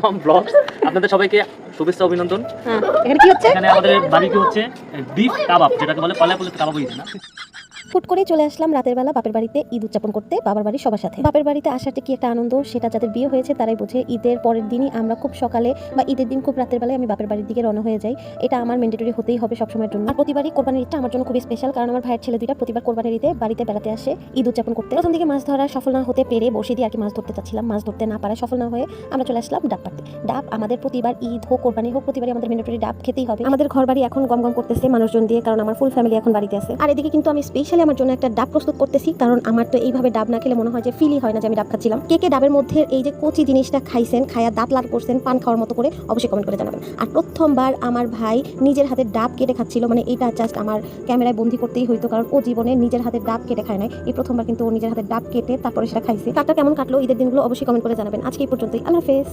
মম blogs আপনাদের সবাইকে শুভেচ্ছা অভিনন্দন। এখানে কি হচ্ছে? এখানে আমাদের বারবিকিউ হচ্ছে বিফ কাবাব, যেটাকে বলে পালায় পুলিশ কাবাব হইছে না। ফুট করে চলে আসলাম রাতের বেলা বাপের বাড়িতে ঈদ উদযাপন করতে বাবার বাড়ির সবার সাথে। বাপের বাড়িতে আসাতে কি একটা আনন্দ, সেটা যাদের বিয়ে হয়েছে তারাই বোঝে। ঈদের পরের দিনই আমরা খুব সকালে বা ঈদের দিন খুব রাতের বেলায় আমি বাপের বাড়ির দিকে রওনা হয়ে যাই। এটা আমার ম্যান্ডেটরি হতেই হবে সবসময়ের জন্য। আর প্রতিবারই কোরবানির ঈদটা আমার জন্য খুবই স্পেশাল, কারণ আমার ভাইয়ের ছেলে দুইটা প্রতিবার কোরবানির ঈদে বাড়িতে বেড়াতে আসে ঈদ উদযাপন করতে। প্রথম দিকে মাছ ধরা সফল না হতে পেরে বসে দিয়ে আর কি মাছ ধরতে চাচ্ছিলাম, মাছ ধরতে না পারা সফল না হয়ে আমরা চলে আসলাম ডাব পাড়তে। ডাব আমাদের প্রতিবার ঈদ হোক কোরবানি হোক প্রতিবারই আমাদের ম্যান্ডেটরি ডাব খেতেই হবে। আমাদের ঘর বাড়ি এখন গম গম করতেছে মানুষজন দিয়ে, কারণ আমার ফুল ফ্যামিলি এখন বাড়িতে আছে। আর এদিকে কিন্তু আমি স্পেশালি আমার জন্য একটা ডাব প্রস্তুত করতেছি, কারণ আমার তো এইভাবে ডাব না খেলে মনে হয় যে ফিলই হয় না যে আমি ডাব খাচ্ছিলাম। কে কে ডাবের মধ্যে এই যে কচি জিনিসটা খাইছেন, খায়া দাঁত লাল করছেন পান খাওয়ার মতো করে, অবশ্যই কমেন্ট করে জানাবেন। আর প্রথমবার আমার ভাই নিজের হাতে ডাব কেটে খাচ্ছিল, মানে এটা জাস্ট আমার ক্যামেরায় বন্দি করতেই হইতো, কারণ ও জীবনে নিজের হাতে ডাব কেটে খায় নাই। এই প্রথমবার কিন্তু ও নিজের হাতে ডাব কেটে তারপরে সেটা খাইছে। কাটটা কেমন কাটলো ঈদের দিনগুলো অবশ্যই কমেন্ট করে জানাবেন। আজকে এই পর্যন্তই, আল্লাহ হাফেজ।